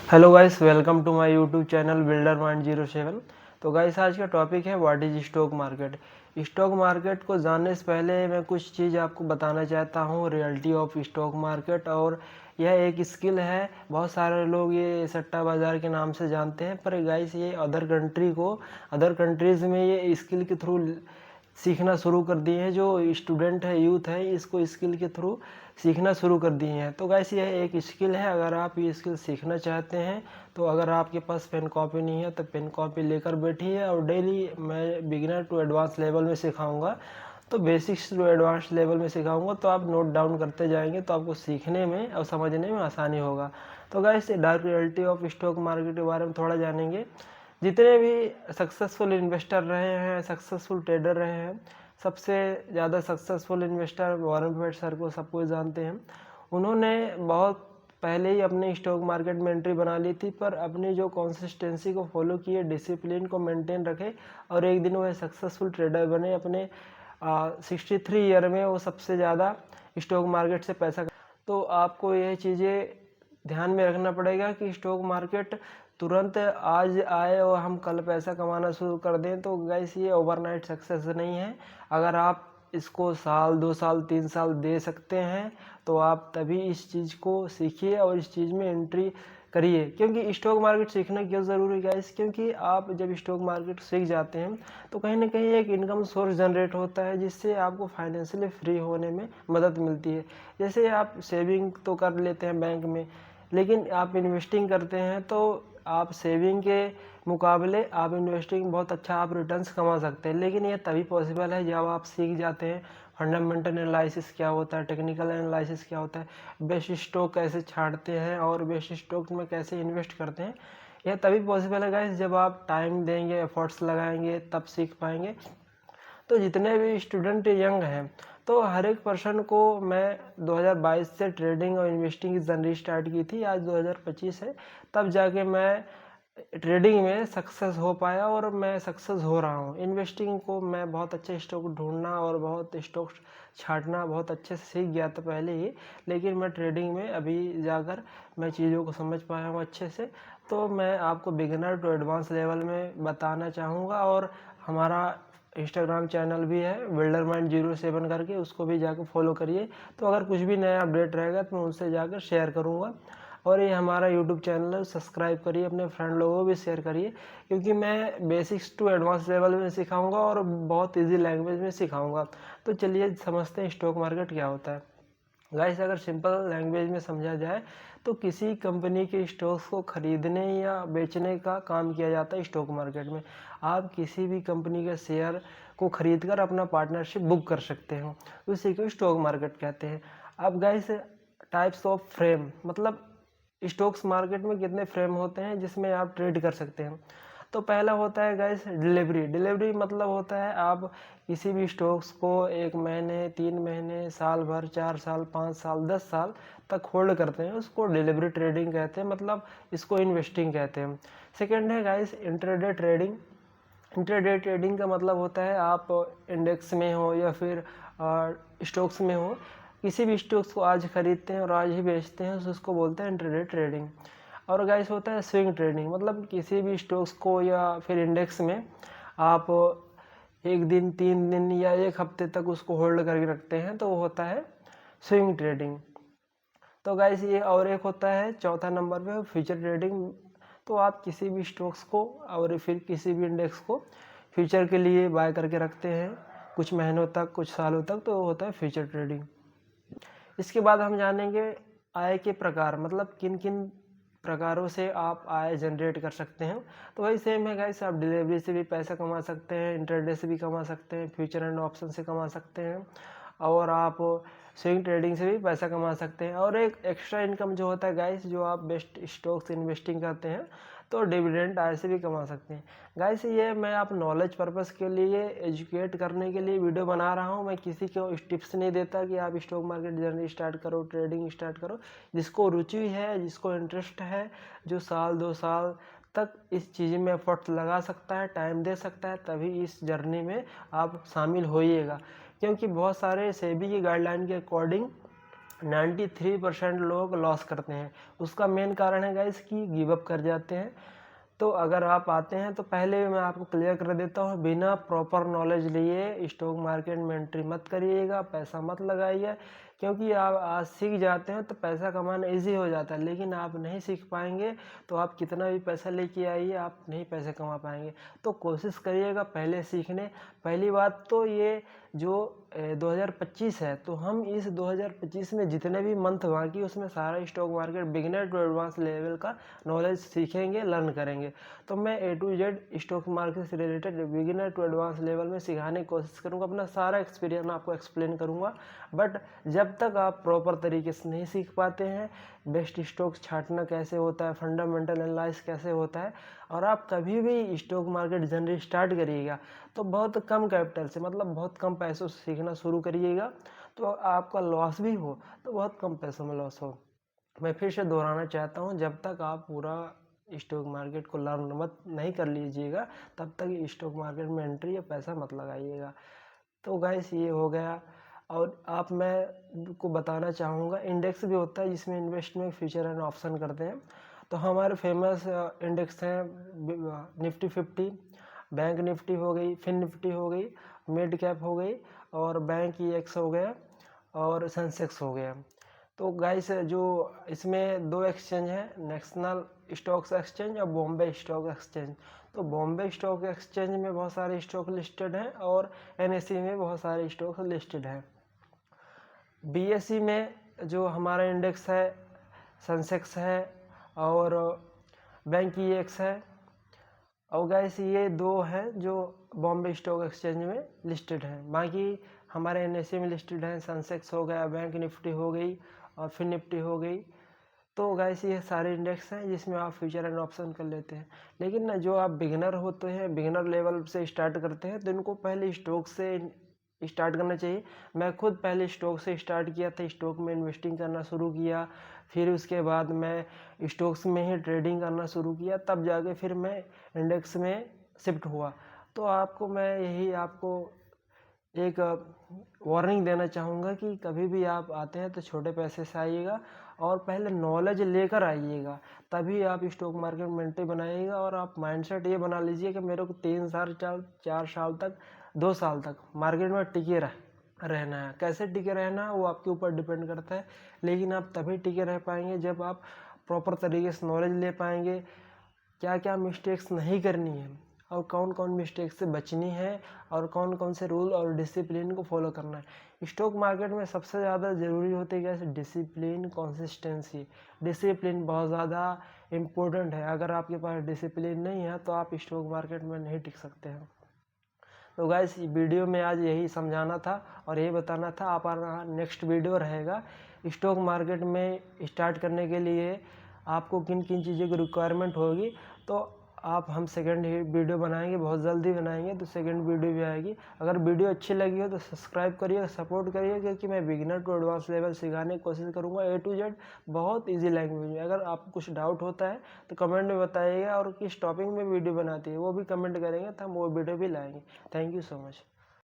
Hello guys, welcome to my YouTube channel builder mind 07। तो guys, आज का topic है what is stock market. Stock market को जानने से पहले मैं कुछ चीज़ आपको बताना चाहता हूँ, रियलिटी ऑफ स्टॉक मार्केट। और यह एक स्किल है, बहुत सारे लोग ये सट्टा बाज़ार के नाम से जानते हैं, पर गाइस ये अदर कंट्रीज़ में ये स्किल के थ्रू सीखना शुरू कर दिए हैं। जो स्टूडेंट है, यूथ है, इसको स्किल के थ्रू सीखना शुरू कर दिए हैं। तो गाइस यह एक स्किल है, अगर आप ये स्किल सीखना चाहते हैं तो अगर आपके पास पेन कॉपी नहीं है तो पेन कॉपी लेकर बैठिए। और डेली मैं बिगिनर टू एडवांस लेवल में सिखाऊंगा, तो बेसिक्स टू एडवांस लेवल में सिखाऊंगा, तो आप नोट डाउन करते जाएंगे तो आपको सीखने में और समझने में आसानी होगा। तो guys dark reality of stock market के बारे में थोड़ा जानेंगे। जितने भी सक्सेसफुल इन्वेस्टर रहे हैं, सक्सेसफुल ट्रेडर रहे हैं, सबसे ज़्यादा successful investor Warren Buffett sir को सबको जानते हैं। उन्होंने बहुत पहले ही अपने स्टॉक मार्केट में एंट्री बना ली थी, पर अपनी जो कंसिस्टेंसी को फॉलो किए, डिसिप्लिन को मेंटेन रखे और एक दिन वह सक्सेसफुल ट्रेडर बने। अपने 63 ईयर में वो सबसे ज़्यादा स्टॉक मार्केट से पैसा। तो आपको यह चीज़ें ध्यान में रखना पड़ेगा कि स्टॉक मार्केट तुरंत आज आए और हम कल पैसा कमाना शुरू कर दें, तो गाइस ये ओवरनाइट सक्सेस नहीं है। अगर आप इसको साल 2 साल 3 साल दे सकते हैं तो आप तभी इस चीज़ को सीखिए और इस चीज़ में एंट्री करिए। क्योंकि स्टॉक मार्केट सीखना क्यों ज़रूरी है गाइस? क्योंकि आप जब स्टॉक मार्केट सीख जाते हैं तो कहीं ना कहीं एक इनकम सोर्स जनरेट होता है, जिससे आपको फाइनेंशियली फ्री होने में मदद मिलती है। जैसे आप सेविंग तो कर लेते हैं बैंक में, लेकिन आप इन्वेस्टिंग करते हैं तो आप सेविंग के मुकाबले आप इन्वेस्टिंग बहुत अच्छा आप रिटर्न्स कमा सकते हैं। लेकिन ये तभी पॉसिबल है जब आप सीख जाते हैं फंडामेंटल एनालिसिस क्या होता है, टेक्निकल एनालिसिस क्या होता है, बेस्ट स्टॉक कैसे छांटते हैं और बेस्ट स्टॉक में कैसे इन्वेस्ट करते हैं। यह तभी पॉसिबल है गाइस जब आप टाइम देंगे, एफर्ट्स लगाएंगे, तब सीख पाएंगे। तो जितने भी स्टूडेंट यंग हैं, तो हर एक पर्सन को मैं 2022 से ट्रेडिंग और इन्वेस्टिंग की जर्नी स्टार्ट की थी। आज 2025 है, तब जाके मैं ट्रेडिंग में सक्सेस हो पाया और मैं सक्सेस हो रहा हूँ। इन्वेस्टिंग को मैं बहुत अच्छे स्टॉक ढूंढना और बहुत स्टॉक छांटना बहुत अच्छे से सीख गया था पहले ही, लेकिन मैं ट्रेडिंग में अभी जाकर मैं चीज़ों को समझ पाया हूँ अच्छे से। तो मैं आपको बिगिनर टू एडवांस लेवल में बताना चाहूँगा। और हमारा इंस्टाग्राम चैनल भी है बिल्डर माइंड 07 करके, उसको भी जाकर फॉलो करिए। तो अगर कुछ भी नया अपडेट रहेगा तो मैं उनसे जाकर शेयर करूँगा। और ये हमारा यूट्यूब चैनल है, सब्सक्राइब करिए, अपने फ्रेंड लोगों को भी शेयर करिए, क्योंकि मैं बेसिक्स टू एडवांस लेवल में सिखाऊंगा और बहुत इजी लैंग्वेज में सिखाऊंगा। तो चलिए समझते हैं स्टॉक मार्केट क्या होता है। गाइस अगर सिंपल लैंग्वेज में समझा जाए तो किसी कंपनी के स्टॉक्स को खरीदने या बेचने का काम किया जाता है स्टॉक मार्केट में। आप किसी भी कंपनी के शेयर को खरीदकर अपना पार्टनरशिप बुक कर सकते हो, उसी को स्टॉक मार्केट कहते हैं। अब गाइस टाइप्स ऑफ फ्रेम, मतलब स्टॉक्स मार्केट में कितने फ्रेम होते हैं जिसमें आप ट्रेड कर सकते हैं। तो पहला होता है गाइस डिलीवरी। डिलीवरी मतलब होता है आप किसी भी स्टॉक्स को 1 महीने, 3 महीने, साल भर, 4 साल, 5 साल, 10 साल तक होल्ड करते हैं, उसको डिलीवरी ट्रेडिंग कहते हैं, मतलब इसको इन्वेस्टिंग कहते हैं। सेकेंड है guys intraday trading. Intraday trading का मतलब होता है आप इंडेक्स में हो या फिर स्टॉक्स में हो, किसी भी स्टॉक्स को आज खरीदते हैं और आज ही बेचते हैं, तो उसको बोलते हैं इंट्राडे ट्रेडिंग। और गाइस होता है स्विंग ट्रेडिंग, मतलब किसी भी स्टॉक्स को या फिर इंडेक्स में आप 1 दिन, 3 दिन या 1 हफ्ते तक उसको होल्ड करके रखते हैं, तो वो होता है स्विंग ट्रेडिंग। तो गाइस ये और एक होता है चौथा नंबर पे फ्यूचर ट्रेडिंग। तो आप किसी भी स्टॉक्स को और फिर किसी भी इंडेक्स को फ्यूचर के लिए बाय करके रखते हैं कुछ महीनों तक, कुछ सालों तक, तो वो होता है फ्यूचर ट्रेडिंग। इसके बाद हम जानेंगे आय के प्रकार, मतलब किन किन प्रकारों से आप आय जनरेट कर सकते हैं। तो वही सेम है गाइस, आप डिलीवरी से भी पैसा कमा सकते हैं, इंटरडे से भी कमा सकते हैं, फ्यूचर एंड ऑप्शन से कमा सकते हैं, और आप स्विंग ट्रेडिंग से भी पैसा कमा सकते हैं। और एक एक्स्ट्रा इनकम जो होता है गाइस, जो आप बेस्ट स्टॉक्स इन्वेस्टिंग करते हैं तो डिविडेंड आय से भी कमा सकते हैं। गाइस ये मैं आप नॉलेज पर्पस के लिए, एजुकेट करने के लिए वीडियो बना रहा हूँ। मैं किसी को टिप्स नहीं देता कि आप स्टॉक मार्केट जर्नी स्टार्ट करो, ट्रेडिंग स्टार्ट करो। जिसको रुचि है, जिसको इंटरेस्ट है, जो साल 2 साल तक इस चीज़ में एफर्ट लगा सकता है, टाइम दे सकता है, तभी इस जर्नी में आप शामिल होइएगा। क्योंकि बहुत सारे सेबी की गाइडलाइन के अकॉर्डिंग 93% लोग लॉस करते हैं। उसका मेन कारण है गाइस कि गिव अप कर जाते हैं। तो अगर आप आते हैं तो पहले मैं आपको क्लियर कर देता हूँ, बिना प्रॉपर नॉलेज लिए स्टॉक मार्केट में एंट्री मत करिएगा, पैसा मत लगाइए, क्योंकि आप आज सीख जाते हैं तो पैसा कमाना इजी हो जाता है, लेकिन आप नहीं सीख पाएंगे तो आप कितना भी पैसा लेके आइए आप नहीं पैसे कमा पाएंगे। तो कोशिश करिएगा पहले सीखने। पहली बात तो ये जो 2025 है, तो हम इस 2025 में जितने भी मंथ बाकी उसमें सारा stock market beginner to advance level का नॉलेज सीखेंगे, लर्न करेंगे। तो मैं A to Z stock market से related beginner to advance level में सिखाने की कोशिश करूँगा, अपना सारा एक्सपीरियंस आपको एक्सप्लेन करूँगा। बट जब तक आप प्रॉपर तरीके से नहीं सीख पाते हैं बेस्ट स्टॉक छांटना कैसे होता है, फंडामेंटल एनालाइज कैसे होता है, और आप कभी भी स्टॉक मार्केट जर्नी स्टार्ट करिएगा तो बहुत कम कैपिटल से, मतलब बहुत कम पैसों से सीखना शुरू करिएगा, तो आपका लॉस भी हो तो बहुत कम पैसों में लॉस हो। मैं फिर से दोहराना चाहता हूँ, जब तक आप पूरा स्टॉक मार्केट को लर्न मत नहीं कर लीजिएगा तब तक स्टॉक मार्केट में एंट्री या पैसा मत लगाइएगा। तो गाइस ये हो गया। और आप मैं को बताना चाहूँगा, इंडेक्स भी होता है जिसमें इन्वेस्टमेंट फ्यूचर एंड ऑप्शन करते हैं। तो हमारे फेमस इंडेक्स हैं निफ्टी 50, बैंक निफ्टी हो गई, फिन निफ्टी हो गई, मिड कैप हो गई, और बैंक EX हो गया, और सेंसेक्स हो गया। तो गाइस जो इसमें 2 एक्सचेंज हैं, नेशनल स्टॉक्स एक्सचेंज और बॉम्बे स्टॉक एक्सचेंज। तो बॉम्बे स्टॉक एक्सचेंज में बहुत सारे स्टॉक लिस्टेड हैं और NSE में बहुत सारे स्टॉक लिस्टेड हैं। BSE में जो हमारा इंडेक्स है सेंसेक्स है और बैंक EX है। और गाइस ये 2 हैं जो बॉम्बे स्टॉक एक्सचेंज में लिस्टेड हैं। बाकी हमारे NSE में लिस्टेड हैं, सेंसेक्स हो गया, बैंक निफ्टी हो गई और फिन निफ्टी हो गई। तो गाइस ये सारे इंडेक्स हैं जिसमें आप फ्यूचर एंड ऑप्शन कर लेते हैं। लेकिन ना जो आप बिगिनर होते हैं, बिगिनर लेवल से स्टार्ट करते हैं, तो इनको पहले स्टॉक से स्टार्ट करना चाहिए। मैं खुद पहले स्टॉक से स्टार्ट किया था, स्टॉक में इन्वेस्टिंग करना शुरू किया, फिर उसके बाद मैं स्टॉक्स में ही ट्रेडिंग करना शुरू किया, तब जाके फिर मैं इंडेक्स में शिफ्ट हुआ। तो आपको मैं यही आपको एक वार्निंग देना चाहूँगा कि कभी भी आप आते हैं तो छोटे पैसे से आइएगा और पहले नॉलेज लेकर आइएगा, तभी आप स्टॉक मार्केट में एंट्री बनाइएगा। और आप माइंडसेट ये बना लीजिए कि मेरे को 3 साल 4 साल तक 2 साल तक मार्केट में टिके रहना है। कैसे टिके रहना है वो आपके ऊपर डिपेंड करता है, लेकिन आप तभी टिके रह पाएंगे जब आप प्रॉपर तरीके से नॉलेज ले पाएंगे, क्या क्या मिस्टेक्स नहीं करनी है और कौन कौन मिस्टेक से बचनी है और कौन कौन से रूल और डिसिप्लिन को फॉलो करना है। स्टॉक मार्केट में सबसे ज़्यादा ज़रूरी होती है जैसे डिसिप्लिन, कंसिस्टेंसी। डिसिप्लिन बहुत ज़्यादा इम्पोर्टेंट है, अगर आपके पास डिसिप्लिन नहीं है तो आप स्टॉक मार्केट में नहीं टिक सकते हैं। तो गाइस वीडियो में आज यही समझाना था और यही बताना था। आप नेक्स्ट वीडियो रहेगा स्टॉक मार्केट में स्टार्ट करने के लिए आपको किन किन चीज़ों की रिक्वायरमेंट होगी, तो आप हम सेकंड वीडियो बनाएंगे, बहुत जल्दी बनाएंगे, तो सेकंड वीडियो भी आएगी। अगर वीडियो अच्छी लगी हो तो सब्सक्राइब करिए, सपोर्ट करिए, क्योंकि मैं बिगिनर टू एडवांस लेवल सिखाने की कोशिश करूँगा A to Z बहुत ईजी लैंग्वेज में। अगर आपको कुछ डाउट होता है तो कमेंट में बताइएगा, और किस टॉपिक में वीडियो बनाती है वो भी कमेंट करेंगे तो हम वो वीडियो भी लाएंगे। Thank you so much.